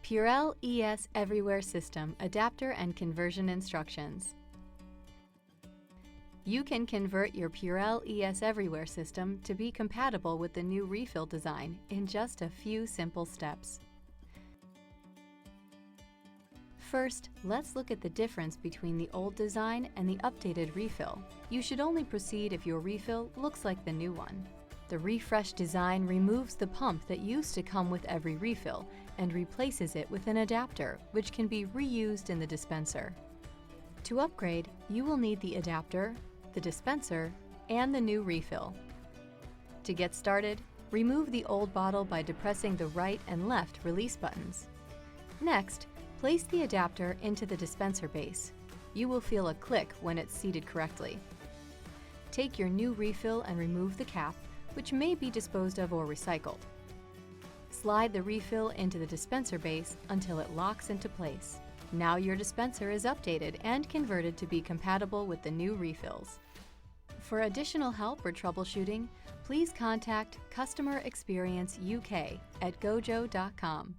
PURELL ES Everywhere System Adapter and Conversion Instructions. You can convert your PURELL ES Everywhere system to be compatible with the new refill design in just a few simple steps. First, let's look at the difference between the old design and the updated refill. You should only proceed if your refill looks like the new one. The refreshed design removes the pump that used to come with every refill and replaces it with an adapter, which can be reused in the dispenser. To upgrade, you will need the adapter, the dispenser, and the new refill. To get started, remove the old bottle by depressing the right and left release buttons. Next, place the adapter into the dispenser base. You will feel a click when it's seated correctly. Take your new refill and remove the cap, which may be disposed of or recycled. Slide the refill into the dispenser base until it locks into place. Now your dispenser is updated and converted to be compatible with the new refills. For additional help or troubleshooting, please contact Customer Experience UK at gojo.com.